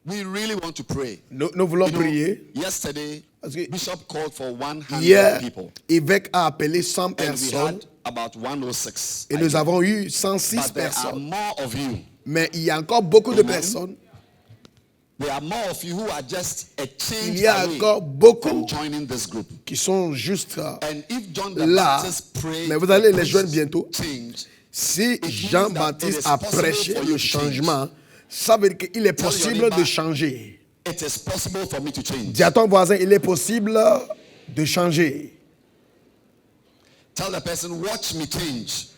We really want to pray. Nous voulons prier. Yesterday, Parce que Bishop called for 100 hier, people. évêque a appelé 100 And we personnes had about 106. et nous avons eu 106 But there are personnes. more of you. Mais il y a encore beaucoup de Amen. personnes. There are more of you who are just a Il change y a away encore beaucoup from joining this group. qui sont juste And if John the là. Baptist prayed Mais vous for allez les joindre this bientôt. change, Si means Jean-Baptiste that a it is possible prêché for le you to change. changement, ça veut dire qu'il est Tell your possible neighbor, de changer. it is possible for me to change. Dis à ton voisin, il est possible de changer. Tell the person, watch me change.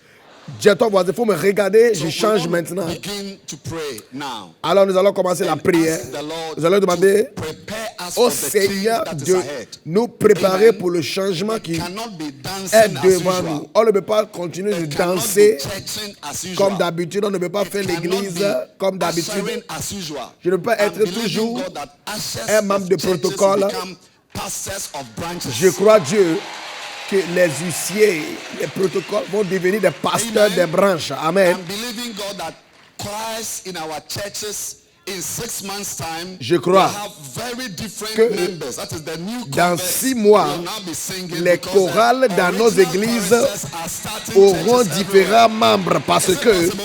Dis à ton voisin, il faut me regarder, So je we change want to maintenant. begin to pray now. Alors nous allons commencer la And prière. ask the Lord Nous allons demander to prepare us au for the change Seigneur that is de ahead. nous préparer Amen. pour le changement qui Cannot be est dancing as devant usual. nous. On ne peut pas continuer de It cannot danser be churching as usual. comme d'habitude. On ne peut pas faire It cannot l'église be comme d'habitude. ushering as usual. Je ne peux pas I'm être believing toujours God that ushers un membre of de churches protocole. become pastors of branches. Je crois Dieu que les huissiers, les protocoles vont devenir des pasteurs Amen. des branches. Amen. I'm believing God that choirs in our churches in 6 months' time Je crois will have very different que members. That is the new dans converts 6 mois, will now be singing les because chorales the dans nos original églises choristers are starting auront churches différents everywhere. membres parce Is it que possible?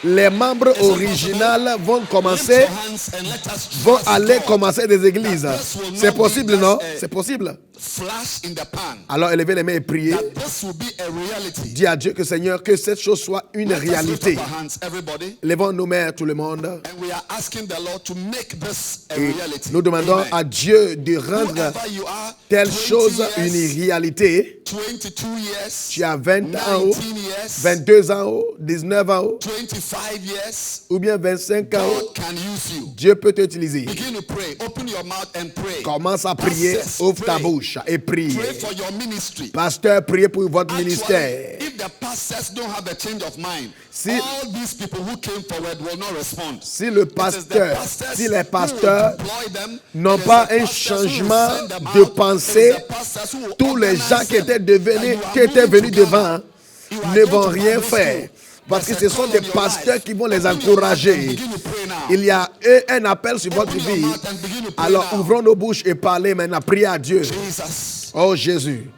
les membres Is it originaux vont Lift commencer, your hands and let us vont trust aller God commencer des églises. that this will C'est not be possible, just non? a C'est possible. flash in the pan. Alors élevez les mains et priez. That this will be a reality. Dis à Dieu que Seigneur, que cette chose soit une Let us lift réalité. up our hands, everybody. Levons nos mains, tout le monde. And we are asking the Lord to make this a Et reality. nous demandons Amen. à Dieu de rendre Whoever you are, telle 20 chose years, une réalité. 22 years, Tu as 20 ans haut, 19 years, 22 ans haut, 19 ans haut, 25 years, ou bien 25 ans haut. God can use you. Dieu peut t'utiliser. Begin to pray. Open your mouth and pray. Commence à prier, Pastors, ouvre ta pray. bouche et prie. Pray for your ministry. Pasteur, priez pour votre Actually, ministère. if the pastors don't have a change of mind, Si- all these people who came forward will not respond. Si le It is the pasteur, pastors si les who pasteurs will deploy them. n'ont It is pas the un pastors who will changement send them de out. pensée, It is the pastors who will tous les organize gens qui them. étaient And devenus, you are qui étaient moving venus together. devant, You are ne going vont to rien Bible faire. school. Parce que There's ce a sont call des on your pasteurs life. qui vont les Open your mouth and encourager. begin to pray now. Il y a un appel sur votre Open your vie. mouth and begin to pray Alors now. ouvrons nos bouches et parlez maintenant. Priez à Dieu. Jesus, Oh Jésus.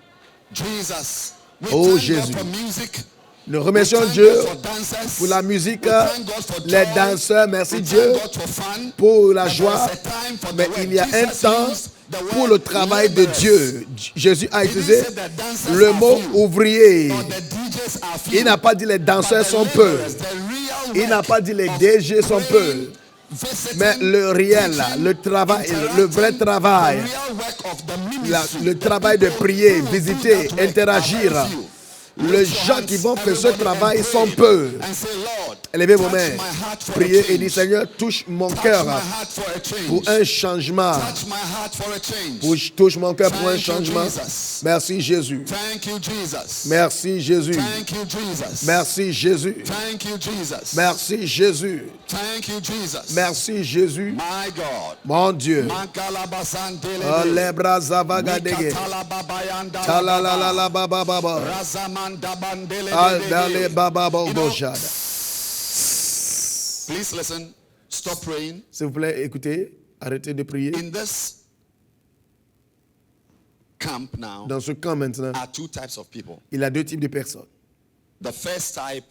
Jesus. We Oh, thank Jésus. God for music. Nous remercions Thank Dieu God for dancers. pour la musique, We thank God for les joy. danseurs. Merci We Dieu thank God for fun. pour la But joie. there's a time for the Mais work. il y a un Jesus temps used the pour word le travail de laborers. Dieu. Jésus a He didn't utilisé say the dancers le are mot few, ouvrier. or the DJs are few. Il n'a pas dit les But danseurs the sont peu. laborers, the real Il n'a work pas dit les of DG sont peu. praying, visiting, Mais le réel, teaching, le travail, le vrai interacting, travail, the real work of the ministry, le the travail de people prier, who will do visiter, that work interagir. are very few. Les Lift your gens hands, qui vont faire ce everybody, travail and sont pray. peu. And say, Lord, Élevez vos touch mains. my heart for a Priez et change. dites, Seigneur, touche mon Touch cœur my heart for a change. pour un changement. Touch my heart for a change. Touche mon cœur pour un Thank you, changement. Jesus. Merci Jésus. Thank you, Jesus. Merci Jésus. Thank you, Jesus. Merci Jésus. Thank you, Jesus. Merci Jésus. Thank you, Jesus. Merci Jésus. My God. Mon Dieu. Makalabasandele. Olebra zavagadege. Mikatalababayanda. Talalalala baba baba. Razamandabandele. Aldale baba bojada. Please listen. Stop praying. S'il vous plaît, écoutez. Arrêtez de prier. In this camp now, Dans ce camp maintenant, are two types of people. il y a deux types de personnes. The first type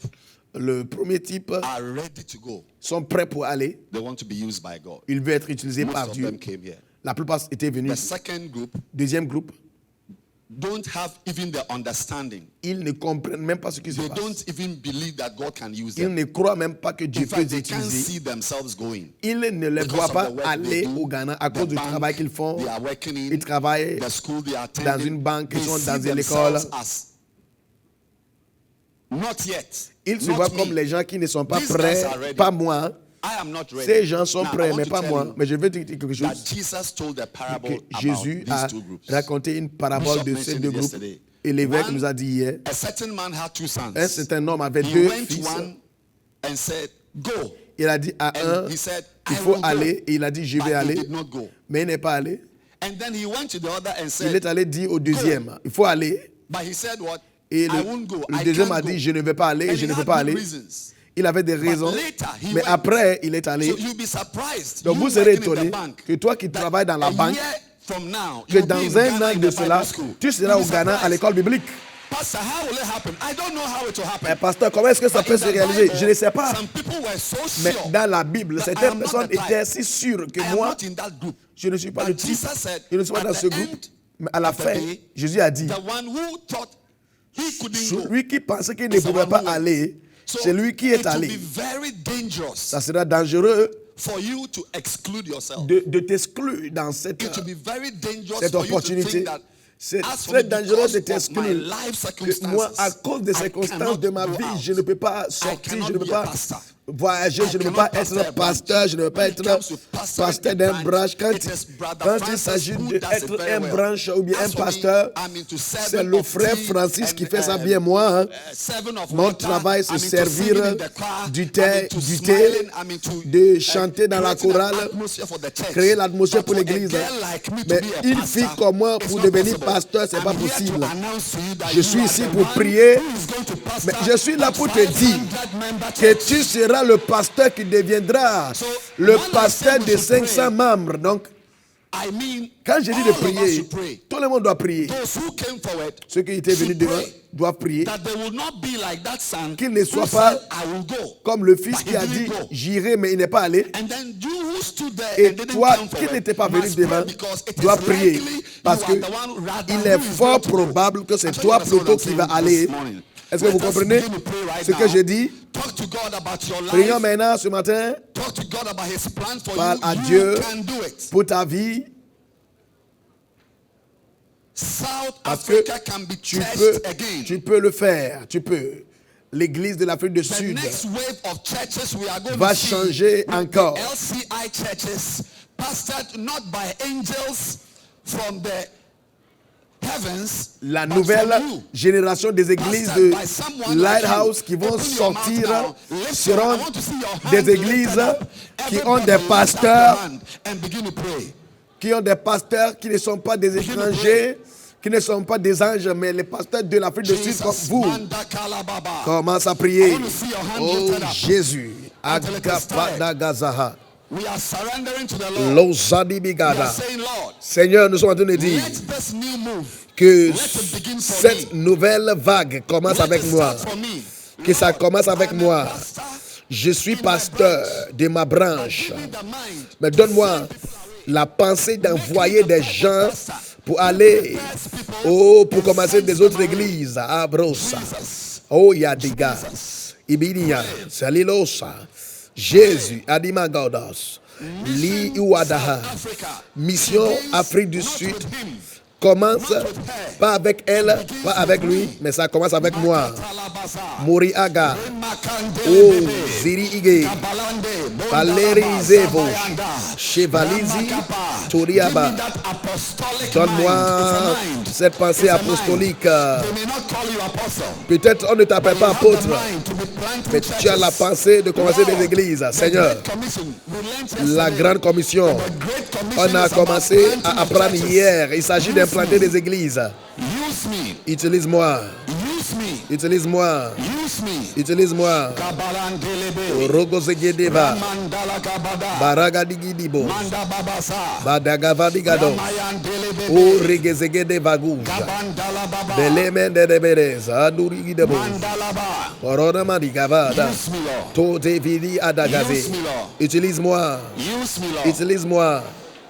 Le premier type are ready to go. sont prêts pour aller. They want to be used by God. Ils veulent être utilisés Most par of Dieu. them came here. La plupart étaient The venus. second group Deuxième groupe, don't have even the understanding. ils ne comprennent même pas ce qui se They passe. don't even believe that God can use Ils them. ne croient même pas que Dieu In peut fact, les they can't utiliser. see themselves going. Ils ne les Because voient of pas the work aller they do, au Ghana à the cause du bank travail qu'ils font. they are working in, Ils travaillent the school they are dans attending. une banque, ils They sont see dans une themselves école. as not yet. Ils se Not voient me. comme les gens qui ne sont pas These prêts, guys are ready. pas moi. I am not ready. Ces gens sont Now, I prêts, want mais to pas tell moi. you Mais je vais te dire quelque that chose. Jesus told a parable Que about Jésus these a two groups. raconté une parabole Bishop de ces mentioned deux it groupes. yesterday. Et l'évêque One, nous a dit hier, a certain man had two sons. un certain homme avait He deux went to fils. one and said, "Go." Il a dit à un, And he said, il "I faut will go." aller. Et il a dit, je But vais he aller. did not go. Mais il n'est pas allé. And then he went to the other and Il said, est allé dire au deuxième, il faut aller. but he said what? Et I won't go. le I deuxième can't a go. dit, je ne vais pas aller, And je he ne peux had pas good aller. reasons. Il avait des raisons. later, he Mais went. après, il est allé. So you'll be surprised. Donc you vous serez working in the étonné bank, que toi qui that travailles dans la a banque, year from now, que you'll be in dans un Ghana an in de the cela, Bible school. tu seras You'll au be Ghana à surprised. l'école biblique. Pastor, how will it happen? I don't know how it will happen. Mais pasteur, comment est-ce que ça But peut in se the réaliser? Bible, Je ne sais pas. some people were so Mais sure dans la Bible, that I certaines am not personnes the type. étaient si sûres que I am moi, not in that group. je ne suis pas But le type. Jesus said, Je ne suis pas at dans the ce groupe. end Mais à la of the fin, day, Jésus a dit, the one who thought he couldn't go, celui qui pensait qu'il ne is the pouvait one pas who went. aller, So c'est lui qui it est will be allé. very dangerous Ça sera dangereux for you to exclude yourself. de t'exclure dans cette It will be very dangerous cette for you to opportunité. think that C'est as for très me, dangereux de because of my t'exclure. life Que moi, à circumstances, cause des I circonstances cannot de ma go vie, out. je ne peux pas I sortir, cannot je ne peux be a pas pastor. voyager, je ne peux cannot pas pastor a être pasteur, je ne peux pas When it être comes to pastoring pasteur a d'un branch, branche. Quand it is Brother il Francis s'agit who does it d'être very un well. branche ou bien As un for me, pasteur, I'm into c'est serving le of frère tea Francis qui and, fait ça bien moi. Hein. seven of Mon water. travail, c'est I'm into servir singing in the choir. du I'm thé, into du smiling. thé, I'm into, de chanter dans la creating an chorale, atmosphere for the church. créer l'atmosphère But pour for a l'église. girl like me to Mais be a une pastor, fille comme moi, it's pour not devenir possible. pasteur, c'est pas I'm here to possible. announce to you that Je you suis are ici the pour one prier, who is going to pastor mais je suis là that pour te dire 500-member que church. tu seras le pasteur qui deviendra So, le when I pasteur say we de should 500 membres. Donc, I mean, quand je dis all de of us prier, should pray. tout le monde doit prier. Those who came forward Ceux qui étaient venus should devant pray doivent prier. that they will not be like that son Qu'il ne soit who pas said, I will go. Comme le fils But qui he a didn't dit, go. j'irai, mais il n'est pas allé. And then you who stood there Et and didn't toi come qui forward n'étais pas venu must devant, pray because it dois is prier. likely Parce you que are the one rather il who est is fort going to go. probable que c'est I'm sure toi you understand plutôt what qui I'm vas saying aller. this morning. Est-ce que vous Let us comprenez begin to pray right ce que now. je dis? Talk to God about your Prions life. maintenant ce matin Talk to God about His plan for Parle à you. Dieu You can do it. pour ta vie. South Parce que Africa can be churched again. tu peux le faire. Tu peux. L'église de l'Afrique du The Sud next wave of churches we are going va to see changer encore. LCI churches pastored not by angels from the heavens, La but nouvelle from you. génération des églises Pastored de by someone Lighthouse like qui you. vont Open your mouth sortir now. Lift seront your- I want to see your hands des lifted églises up. qui ont Everybody des lift up pasteurs, your hand and begin to pray. qui ont des pasteurs qui ne sont pas des étrangers, qui ne sont pas des anges, mais les pasteurs de l'Afrique du Sud comme Jesus, vous. Manda Kalababa. Commence à prier. I want to see your hand Oh lifted up. Jésus. Until it is time. Agapadagazaha. We are surrendering to the Lord. We Lozadibigada. are saying, Lord, Seigneur, nous sommes en train de dire let this new move que let it begin for cette me. nouvelle vague commence Let avec it moi. start for me. Que ça Lord, commence avec I'm a moi. pastor. Je suis in my pasteur branch. de ma branche. Give me the mind Mais to donne-moi send people away. la pensée d'envoyer Make me des the gens pastor. pour aller, Best people oh, pour and commencer send des them autres away. églises à Brossa. Jesus. Oh, Yadiga, Jesus. Ibinia, Salilosa, Jésus, Adima Gaudas, Li Iwadaha. South Africa. Mission Begins Afrique du not Sud with him. commence pas avec elle, pas avec lui, mais ça commence avec moi. Talabasa. Mori Aga, Makande oh, bebe. Ziri Ige, Kabalande. Valeri Bondalaba. Zevo, Sabayanda. Chevalizi, Ramakapa. Toriaba. Give me that apostolic Donne-moi mind. It's a mind. cette pensée It's a apostolique. mind. They may not call you apostle. Peut-être on ne t'appelle pas You have the apôtre, mind to be planting mais tu as la churches. pensée de commencer des Lord, églises. the Seigneur, Great Commission, we learned la yesterday. grande commission, The Great Commission on a is about commencé planting à of apprendre churches. hier. Il s'agit Use d'implanter me. des églises. Use me. Utilise-moi, Use me. utilise-moi, Use me. utilise-moi. Kabalandelebe. Rogozegedeva, Mandala kabada. Baragadigidibo, Manda babasa. Badagavadigado, Ramayandelebe. O Regezegedevagouja, Kabandala baba. Belemende de Berez, Adurigidebo, Mandala ba. Coronamanigavada, Use me, Lord. Tote Vidi Adagaze. Use me, Lord. Utilise-moi, Use me, Lord. utilise-moi.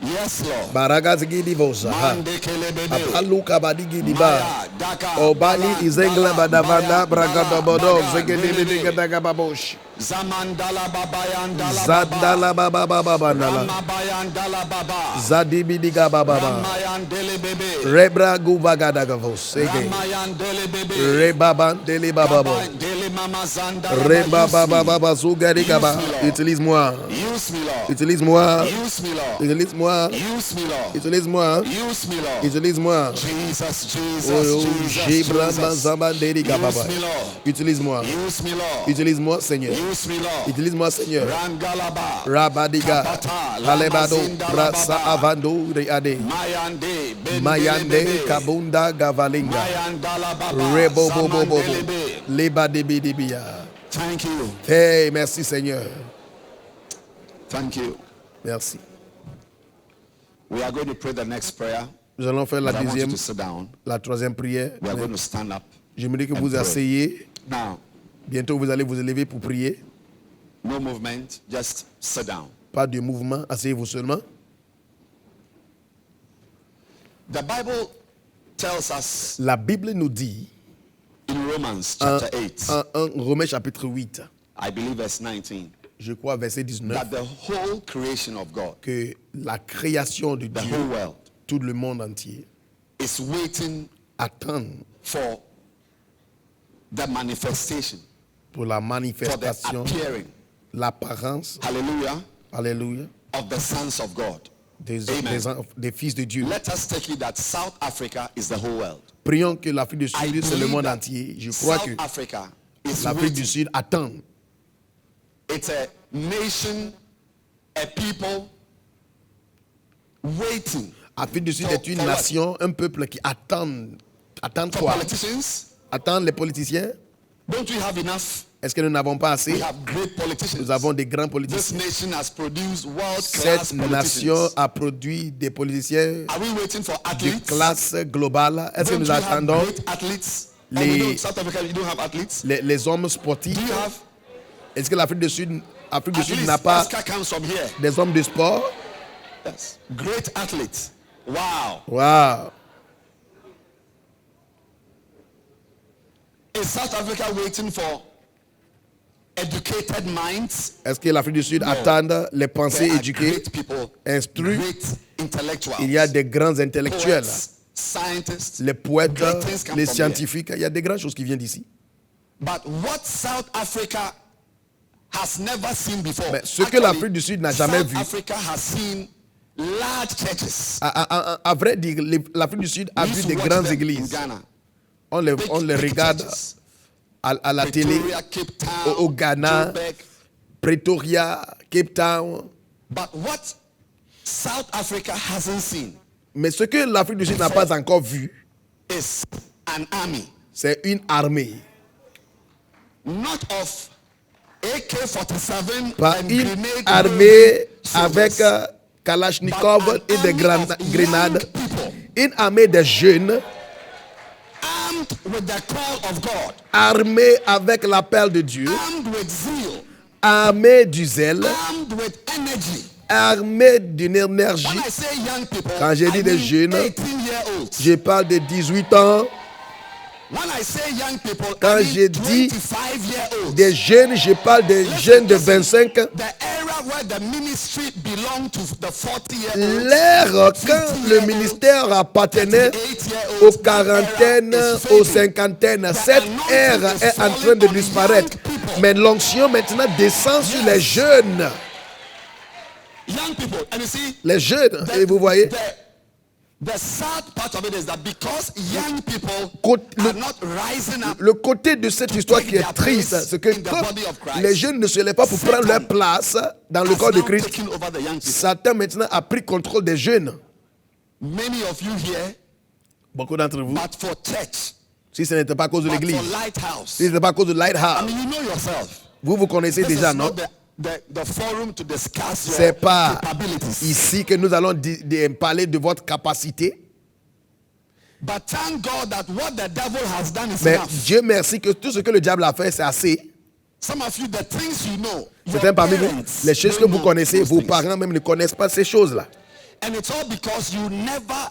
Yes, Lord. Baragazigidivosa, Mande kelebebe. Apaluka Badigidiba, Maya, daka, Obali bala, Izengla dala, Badavanda, baya, Bragadobodo, baya, Zegedigadagababosh, Zamandala babayandala baba. Zadala Baba Baba Bandala, Ramabayandala baba. Zadibidiga Baba, Ramayandele bebe. Rebra Gubagadagavos, Sege, Ramayandele bebe. Rebaban Deli Bababo, Kabandele mama zanda Reba baba. Baba Baba Zugarigaba, utilise-moi, Use me, Lord. utilise-moi, Use me, Lord. utilise-moi, Use me, Lord. utilise-moi, Use me, Lord. utilise-moi. Jesus, Jesus, Oh, Jesus, Jibrama Jesus. Zambanderi Gababa. Use me, Lord. Utilise-moi, Use me, Lord. utilise-moi, Seigneur. Use me, Lord. Utilise-moi, Seigneur. Rangalaba. Rabadiga, Kabata, Halebado, Lamazinda, Brasa Lababa. Avando, Reade, Mayande. Bendele Mayande, bebe. Kabunda, Gavalinga, Mayandala baba. Rebo Bobo Bobo, Zamandelebe. Leba Dibidibia. Thank you. Hey, merci Seigneur. Thank you. Merci. We are going to pray the next prayer. Nous allons faire la But I want you deuxième, to sit down. la troisième prière. We are going to stand up. J'aimerais que and vous pray. asseyez. Now, Bientôt, vous allez vous élever pour prier. no movement, just sit down. Pas de mouvement, asseyez-vous seulement. The Bible tells us La Bible nous dit, in Romans en, chapter 8, en Romains chapitre 8, I believe verse 19, je crois verset 19, that the whole creation of God, que la création de the Dieu, whole world, tout le monde entier, is waiting attend for the manifestation, pour la for the manifestation, appearing, l'apparence, hallelujah, alléluia, of the sons of God. Amen. des fils de Dieu. Let us take it that South Africa is the whole world. Prions que l'Afrique du I Sud, c'est le believe monde that entier. Je crois que South Africa is l'Afrique du waiting. Sud attend. It's a nation, a people waiting. L'Afrique du Sud For- est une for what? nation, un peuple qui attend. Attend For quoi? politicians, Attend les politiciens? don't we have enough? Est-ce que nous n'avons pas We assez? have great politicians. Nous avons des grands This politiciens. nation has produced world-class Cette nation politicians. a produit des politiciens Are we waiting for de athletes? classe globale. Est-ce que Don't nous we have attendons great athletes? And les- we know in South Africa you don't have athletes. les hommes sportifs? Do you have? Est-ce que l'Afrique du Sud, Afrique du At Sud least n'a pas Oscar comes from here. des hommes de sport? Yes. Great athletes. Wow. Wow! Is South Africa waiting for educated minds? Est-ce que l'Afrique du Sud No. attend les pensées There are éduquées, great people, instruits? great intellectuals. Il y a des grands intellectuels, poets, scientists. les poètes, Great things come les from scientifiques. Il y a des grandes choses qui viennent d'ici. But what South Africa has never seen before. Mais ce que l'Afrique du Sud n'a jamais South vu. Africa has seen large churches. À vrai dire, l'Afrique du Sud a We vu used des to watch grandes them in églises. Ghana. On les Big regarde churches. à la télé, Pretoria, Cape Town, au Ghana, Joburg. Pretoria, Cape Town. But what South Africa hasn't seen Mais ce que l'Afrique du Sud n'a pas encore vu, is an army, c'est une armée. not of AK-47 Pas and une grenade armée soldiers, avec Kalachnikov but et an des army of grenades. young people Une armée de jeunes, armed with the call of God, armée avec l'appel de Dieu, armed with zeal, armée du zèle, armed with energy. armée d'une énergie. When I say young people, Quand j'ai dit I des mean jeunes, 18-year-olds. Je parle de 18 ans. When I say young people, Quand I mean je dis 25-year-olds. Des jeunes, je parle des jeunes de 25 ans. The era where the ministry belonged to the 40-year-olds. L'ère quand le ministère appartenait aux quarantaines, aux cinquantaines, cette ère est en train de disparaître. Mais l'onction maintenant descend sur les jeunes. Young people, and you see, Les jeunes, et vous voyez, the sad part of it is that because young people le- are not rising up, le côté de cette histoire qui est triste, c'est que quand les jeunes ne se lèvent pas pour prendre leur place dans le has corps de now Christ, taken over the young people. Satan maintenant a pris contrôle des jeunes. Many of you here, Beaucoup d'entre vous, but for church, si ce n'était pas à cause de but l'église, for lighthouse. si ce n'était pas à cause de I Lighthouse, mean, you know yourself. vous connaissez This déjà, is non? not the forum to discuss your C'est pas capabilities. ici que nous allons parler de votre capacité. But thank God that what the devil has done is Mais enough. Dieu merci que tout ce que le diable a fait, c'est assez. Some of you, the things you know, your Certains parmi vous, parents les choses que don't vous know connaissez, those vos things. parents même ne connaissent pas ces choses-là. And it's all because you never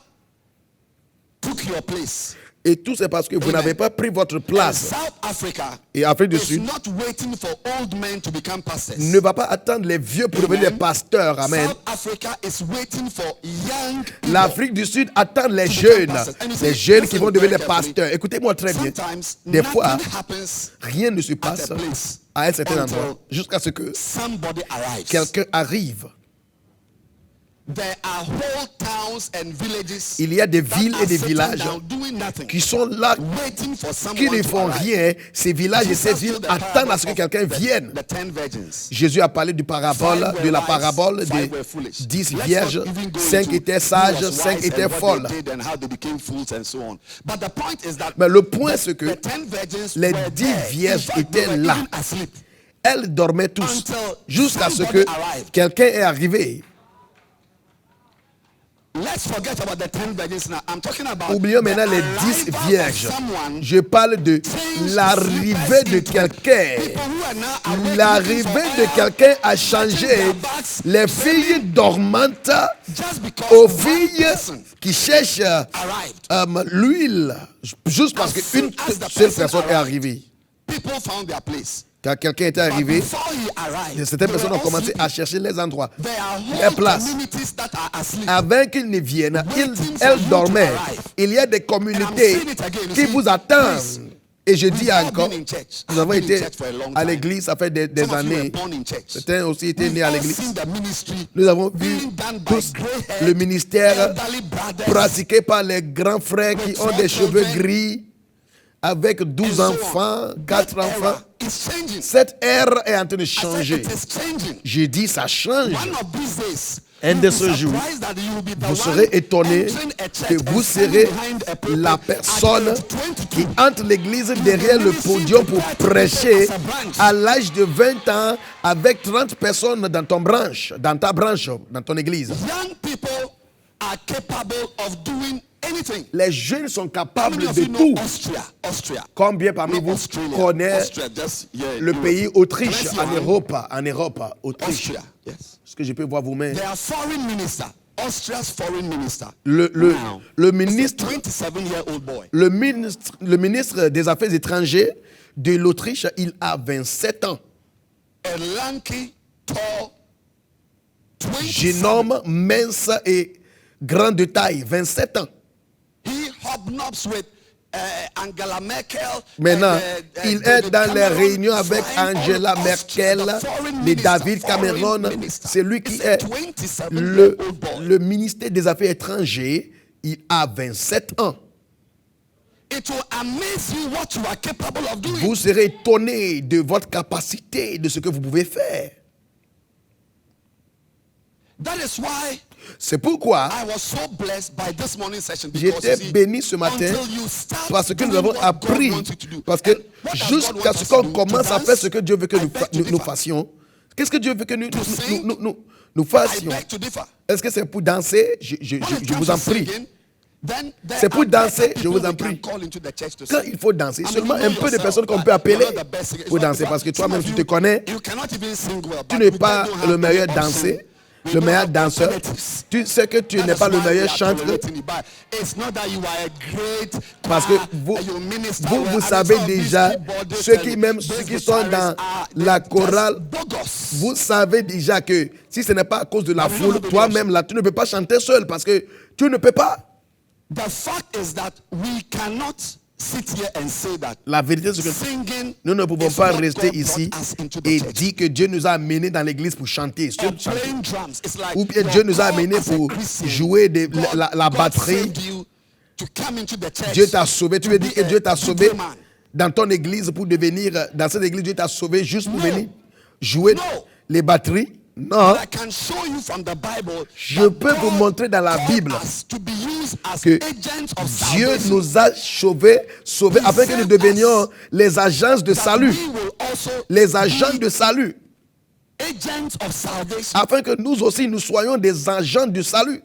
took your place. Et tout c'est parce que vous Amen. n'avez pas pris votre place. South Africa Et Afrique du is Sud not waiting for old men to become pastors. ne va pas attendre les vieux pour devenir Amen. des pasteurs. Amen. South Africa is waiting for young people. L'Afrique du Sud attend les To become jeunes. pastors. And you see, Les jeunes qui listen vont devenir very des carefully. pasteurs. Écoutez-moi très bien. Sometimes Des fois, nothing happens rien ne se at passe a place à un certain until endroit jusqu'à ce que somebody arrives. quelqu'un arrive. there are whole towns and villages Il y a des villes that et des are sitting villages down doing nothing, qui sont là, waiting for qui someone ne to font arrive. rien. Ces villages et ces Jesus villes told the attendent parable à ce que of quelqu'un vienne. the 10 virgins. Jésus a parlé de la parabole Five des were foolish. 10 Let's vierges. not even go 5 into étaient who sages, was 5 wise étaient and what folles. they did and how they became fools and so on. But the point is that Mais le point, c'est que the 10 virgins les were 10 there. vierges In fact, they étaient were là. even asleep. Elles dormaient tous Until jusqu'à ce somebody que arrived. quelqu'un est arrivé. Let's forget about the 10 virgins now. I'm talking about Oublions maintenant the les 10 arrival of vierges. someone. Je parle de l'arrivée de quelqu'un. L'arrivée de quelqu'un a changé les filles dormantes aux filles qui cherchent l'huile juste parce qu'une seule personne est arrivée. People found their place. Quand quelqu'un était arrivé, Before he arrived, certaines personnes ont commencé à chercher les endroits, les places. communities that are asleep. Avant qu'ils ne viennent, elles dormaient. Il y a des communautés qui vous attendent. Et je dis encore, nous avons été à l'église, ça fait des années. Certains aussi étaient nés à l'église. Nous avons vu tous le ministère pratiqué par les grands frères qui ont des cheveux gris, avec 12 enfants, 4 enfants. Cette ère est en train de changer. J'ai dit, ça change. Un de ce jour, vous serez étonné que vous serez la personne qui entre l'église derrière le podium pour prêcher à l'âge de 20 ans avec 30 personnes dans ta branche, dans ton église. Les jeunes sont capables de tout. Combien parmi vous connaissent le pays Autriche en Europe, Autriche? Est-ce que je peux voir vos mains? Le ministre des Affaires étrangères de l'Autriche, il a 27 ans. Jeune homme mince et grand de taille, 27 ans. Maintenant, il est dans les réunions avec Angela Merkel, et David Cameron. C'est lui qui est le ministère des Affaires étrangères. Il a 27 ans. Vous serez étonné de votre capacité, de ce que vous pouvez faire. C'est pourquoi j'étais béni ce matin parce que nous avons appris, parce que jusqu'à ce qu'on commence à faire ce que Dieu veut que nous fassions, qu'est-ce que Dieu veut que nous fassions? Est-ce que c'est pour danser? Je vous en prie. C'est pour danser, je vous en prie. Quand il faut danser, seulement un peu de personnes qu'on peut appeler pour danser, parce que toi-même tu te connais, tu n'es pas le meilleur danseur. Le meilleur danseur, tu sais que tu n'es pas le meilleur chanteur parce que vous savez déjà, ceux qui sont dans la chorale, vous savez déjà que si ce n'est pas à cause de la foule, toi-même là, tu ne peux pas chanter seul parce que tu ne peux pas. La vérité, c'est que nous ne pouvons pas rester ici et dire que Dieu nous a amenés dans l'église pour chanter. Ou bien Dieu nous a amenés pour jouer la batterie. Dieu t'a sauvé. Tu veux dire que Dieu t'a sauvé dans ton église pour devenir, dans cette église, Dieu t'a sauvé juste pour venir jouer les batteries? Non. Je peux vous montrer dans la Bible que Dieu nous a sauvés afin que nous devenions les agences de salut. Les agents de salut. Afin que nous aussi, nous soyons des agents du salut.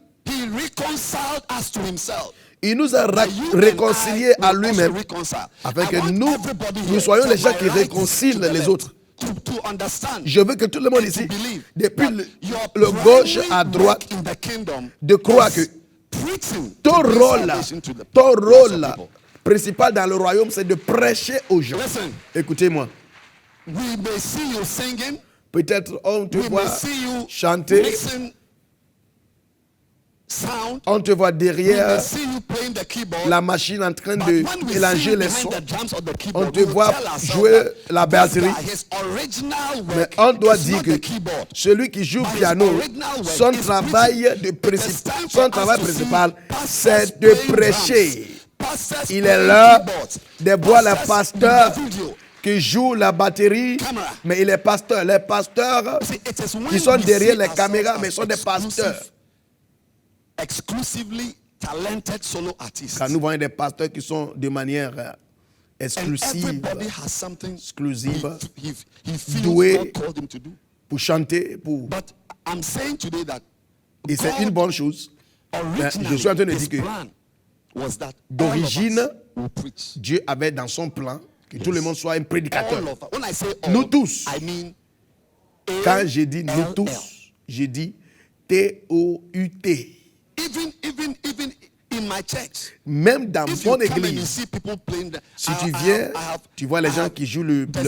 Il nous a réconciliés à lui-même. Afin que nous soyons les gens qui réconcilient les autres. Je veux que tout le monde ici, depuis le gauche à droite, de croire que ton rôle principal dans le royaume, c'est de prêcher aux gens. Écoutez-moi. Peut-être on te voit chanter, on te voit derrière playing the keyboard, la machine en train but de when we mélanger see les behind sons. the drums of the On keyboard, te we will voit tell ourselves jouer that la this batterie. guy, his original Mais work on doit is dire not que the keyboard. celui qui joue piano, son travail principal, c'est de prêcher. Il est l'heure de voir les pasteurs qui jouent la batterie, mais il est pasteur. Les pasteurs qui sont derrière les caméras, mais sont des pasteurs. Exclusively talented solo artists. Quand nous voyons des pasteurs qui sont de manière And exclusive, everybody has something exclusive, he feels doué God called him to do. pour chanter, pour... But I'm saying today that Et c'est une bonne chose. Je suis en train de dire que d'origine, Dieu avait dans son plan que tout le monde soit un prédicateur. Nous tous. Quand j'ai dit nous tous, j'ai dit T-O-U-T. Even in my church. Même dans If mon you come and you église, see people playing the, si tu viens, tu vois les gens qui jouent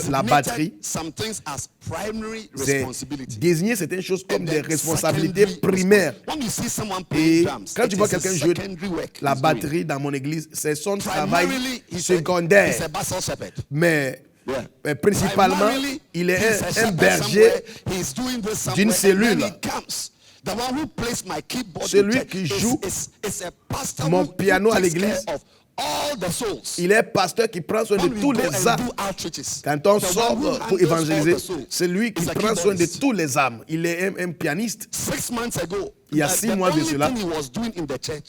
la batterie, some things as primary c'est responsibility. désigner certaines choses comme And des then responsabilités secondary primaires. When you see someone playing Et drums, quand tu it vois is a quelqu'un jouer secondary work la he's doing. batterie dans mon église, c'est son travail Primarily, he's secondaire. a Basel shepherd. Mais Yeah. principalement, Primarily, il he's est a un shepherd berger somewhere, he's doing this somewhere, d'une and cellule. then he comes. The one who plays my keyboard Celui in church qui joue is a pastor mon who piano à takes l'église. care of all the souls. Il est pasteur qui prend soin de When we tous go les and âmes. do outreaches, Quand on the sort one who pour handles évangéliser, all the souls c'est lui qui is a prend soin de keyboardist. tous les âmes. Il est un pianiste. 6 months ago, Il y a 6 mois de cela,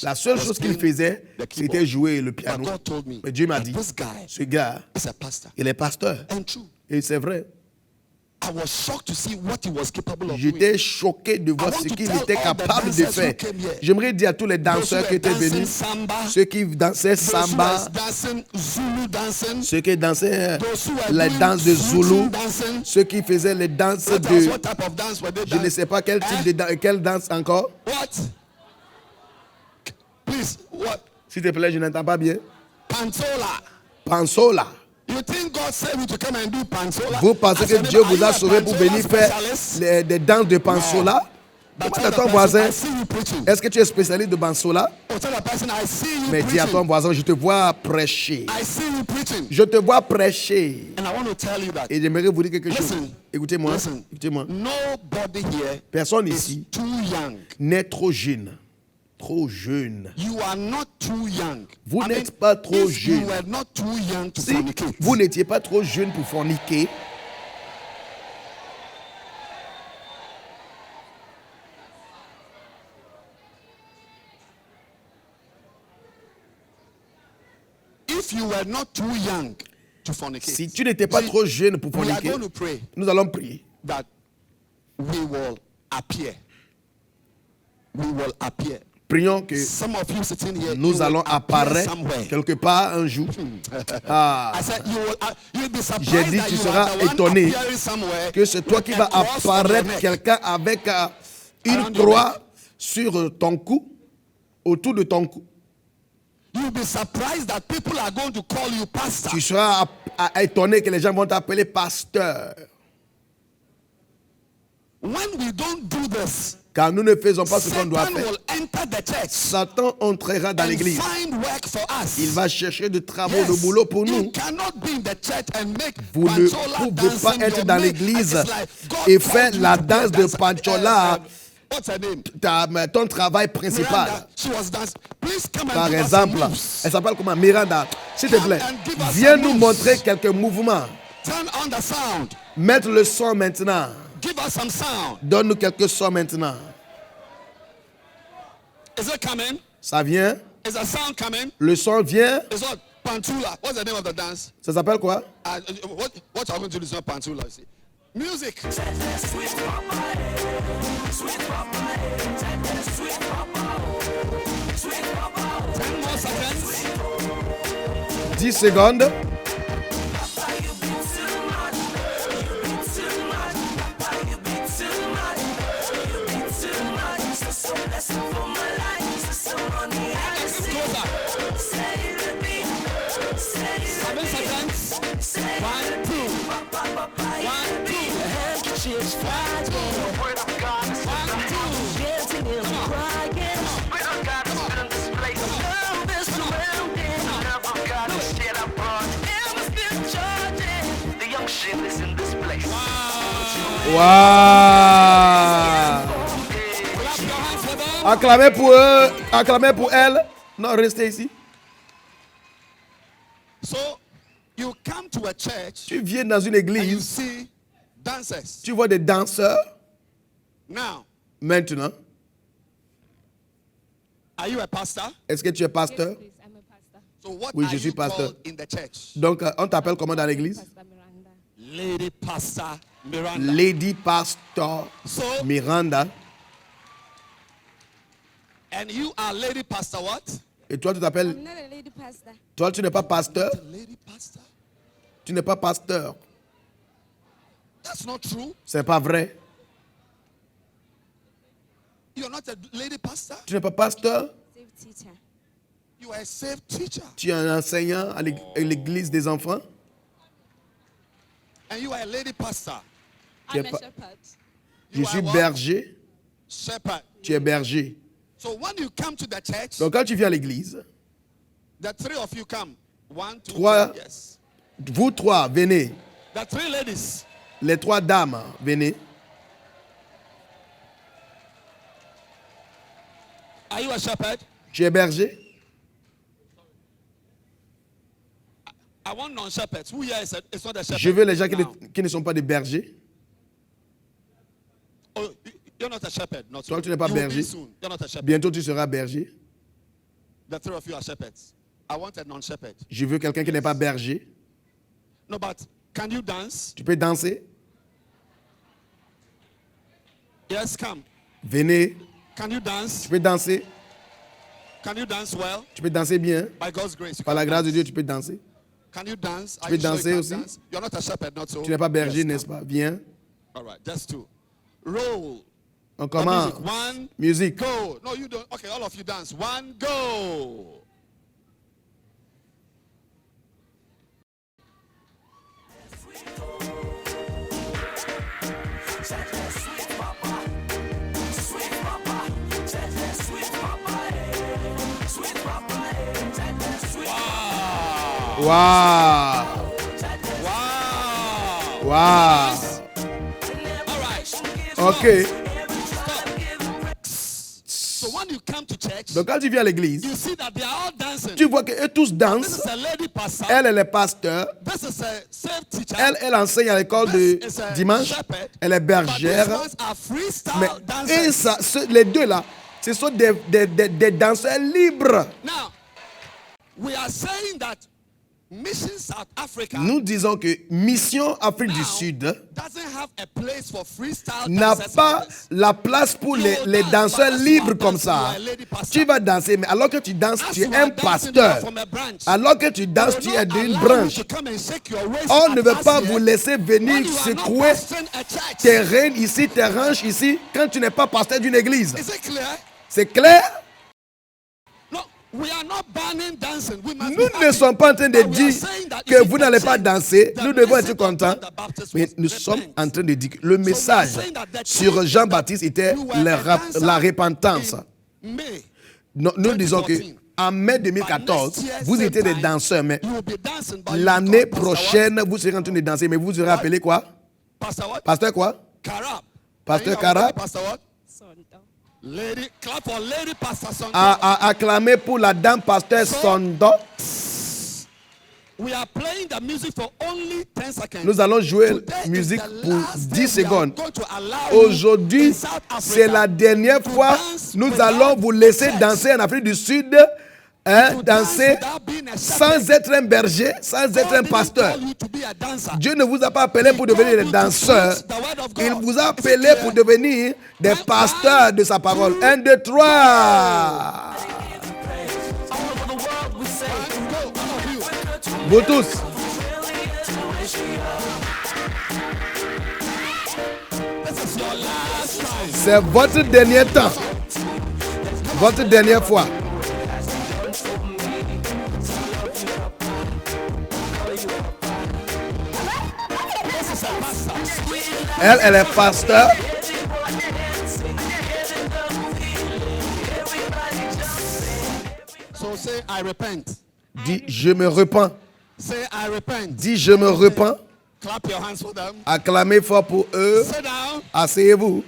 la seule chose qu'il faisait, c'était jouer le piano. But God told me Mais Dieu m'a that dit, this guy ce gars, is a pastor. il est pasteur. And true. Et c'est vrai. I was shocked to see what he was capable of doing. J'étais choqué de voir I want ce to qu'il tell était all the capable de dancers faire. who came here, J'aimerais dire à tous les Those who danseurs were qui étaient dancing venus, samba, ceux qui dansaient those who were samba, dancing Zulu dancing, ceux qui dansaient those who were les doing danses de Zulu, flute dancing. ceux qui faisaient les danses What else? de... What type of dance were they Je ne dancing? sais pas quel type de quelle danse encore. What? Please, what? S'il te plaît, je n'entends pas bien. Pantola. Pansola. You think God saved you to come and do Pantola? Vous pensez Ask que your Dieu neighbor, vous are a you sauvé a pour Pantola venir faire specialist? des danses de Pansola? But Demande tell à the ton person, voisin, I see you preaching. est-ce que tu es spécialiste de Pansola? Oh, tell the person, I see you Mais dis à ton preaching. voisin, je te vois prêcher. I see you preaching. Je te vois prêcher. And I want to tell you that. Et j'aimerais vous dire quelque chose. Listen. Écoutez-moi. Listen, Écoutez-moi. nobody here Personne is ici too young. n'est trop jeune. Trop jeune. You are not too young. Vous I n'êtes mean, pas trop if you jeune. were not too young to Si fornicate, vous n'étiez pas trop jeune pour forniquer, if you were not too young to fornicate, si tu n'étais pas trop jeune pour we are forniquer, going to pray nous allons prier. that we will appear. We will appear. Prions que Some of you sitting here, you nous will allons appear apparaître somewhere. quelque part un jour. Ah, I said you'll be surprised j'ai dit, that tu you seras are the one étonné appearing somewhere que c'est toi qui with vas a cross on your apparaître neck. quelqu'un avec une Around your croix sur ton cou, autour de ton cou. You'll be surprised that people are going to call you pastor. Tu seras étonné que les gens vont t'appeler pasteur. When we don't do this, Car nous ne faisons pas ce qu'on doit Satan faire. will enter the church Satan entrera dans and l'église. find work for us. Il va chercher de travaux, Yes. de boulot pour You nous. cannot be in the church and make Vous ne Panchola pouvez pas dancing être your dans name. l'église It's like God et called faire you la to danse be de a dancer. Panchola. What's her name? Ton travail principal. Miranda, she was dancing. Please come and Par give us some exemple, moves. elle s'appelle comment? Miranda. S'il te plaît, and give us viens some nous moves. montrer quelques mouvements. Turn on the sound. Mettre le son maintenant. Give us some sound. Donne-nous quelques sons maintenant. Is it coming? Ça vient? Is the sound coming? Le son vient? It's what? Pantula. What's the name of the dance? Ça s'appelle quoi? What are going to do is not Pantula. You see. Music. 10 more seconds. 10 secondes. Closer. 7 seconds. 1, 2. 1, 2. Handkerchiefs flying, One, two. dancing in the crying. Love is Waouh! Clap your hands for them. Acclamez pour eux, acclamez pour elle. Non, restez ici. So you come to a church Tu viens dans une and you église, see dancers. tu vois des danseurs. Now, Maintenant, are you a pastor? est-ce que tu es pasteur? Please, I'm a pastor. So what Oui, are je suis you pasteur. called in the church? Donc, on t'appelle comment dans l'église? Pastor Miranda. Lady Pastor Miranda. Lady Pastor So, Miranda. and you are Lady Pastor what? Et toi, tu t'appelles... I'm not a lady pastor. Toi, tu n'es pas pasteur? Lady Pastor? Tu n'es pas pasteur. That's not true. C'est pas vrai. You're not a lady pastor. Tu n'es pas pasteur. Safe teacher. You are a safe teacher. Tu es un enseignant à l'église des enfants. And you are a lady pastor. Tu es I'm a pas- shepherd. Je You suis are what? berger. Shepherd. Tu es berger. So when you come to the church, Donc, quand tu viens à l'église, the three of you come. 1, 2, Trois. 3. Yes. vous trois, venez. The three ladies. Les trois dames, venez. Are you a shepherd? Tu es berger. I want non-shepherds. Who here is not a shepherd? Je veux les gens Now. qui ne sont pas des bergers. Oh, you're not a shepherd. Not Toi, soon. tu n'es pas You will be berger. soon. You're not a shepherd. Bientôt, tu seras berger. The three of you are shepherds. I want a non-shepherd. Je veux quelqu'un qui n'est pas berger. No, but can you dance? Tu peux danser. Yes, come. Venez. Can you dance? Tu peux danser. Can you dance well? Tu peux danser bien. By God's grace. You Par can la grâce de dance. Dieu, tu peux danser. Can you dance? Are peux you sure you danser can aussi? dance? You're not a shepherd, not so. Tu n'es pas berger, Yes, n'est-ce come. pas? Viens. All right, just two. Roll. On The commence. music. One, Musique. go. No, you don't. Okay, all of you dance. One, go. Waouh. Wow. Waouh. All right. Ok. So when you come to church, Donc quand tu viens à l'église, you see that they are all dancing. tu vois qu'eux tous This dansent. is a lady pastor. Elle est pasteur. This is a safe teacher. Elle enseigne à l'école de This is a dimanche. shepherd. Elle est But bergère. these ones are freestyle Mais et dancers. les deux là, ce sont des danseurs libres. Now, we are saying that Mission South Africa Nous disons que Mission Afrique du now Sud doesn't have a place for freestyle n'a dancers pas like this. la place pour les danseurs libres comme ça. Tu vas dancer, mais alors que tu danses, As tu you es are un dancing, you pasteur. are from a branch. Alors que tu danses, tu They will es not d'une allow branche. you to come and shake your waist On ne at veut us pas here vous laisser when venir you are not secouer pastoring a church. tes rênes ici, tes ranches ici, quand tu n'es pas pasteur d'une église. Is it clear? C'est clair? No, we are not banning dancing. We must Nous be ne happy. sommes pas en train de But we are dire saying that que if vous it n'allez was pas changed, danser. the Nous devons message être of contents. John the Baptist Mais was nous sommes repent. en train de dire que le message sur Jean-Baptiste était la repentance. May. Nous disons que 2014. en mai But 2014, next year, vous same étiez des time, danseurs, mais you will be dancing, but you l'année become Pastor what? prochaine, vous serez en train de danser, mais vous serez appelé quoi? Pastor what? Pasteur quoi? Karab. Pasteur And you are Karab. Pastor what? Sonda. Lady, clap for Lady Pastor Sonda. A acclamé pour la dame pasteur Sondo. We are playing the music for only 10 seconds. Nous allons jouer Today is musique the pour last 10 day we are secondes. going to allow you Aujourd'hui, in South Africa c'est la dernière to fois. dance Nous without allons vous laisser church. danser en Afrique du Sud, To dance danser without being a sans shepherd. être un berger, sans être God un didn't pasteur. call you to be a dancer. Dieu ne vous a pas appelé pour He devenir called des you to danseurs. preach the word of God. Il vous a Is it appelé clear? pour devenir des One, pasteurs de sa parole. two, 1, 2, 3. All over the world we say, Go, all of you. Vous tous. This is your last time. C'est votre dernier temps. Votre dernière fois. Elle est pasteur. So say, I repent. Dis, je me repens. Say, I repent. Dis, je me repens. Clap your hands for them. Acclamez fort pour eux. Sit down. Asseyez-vous.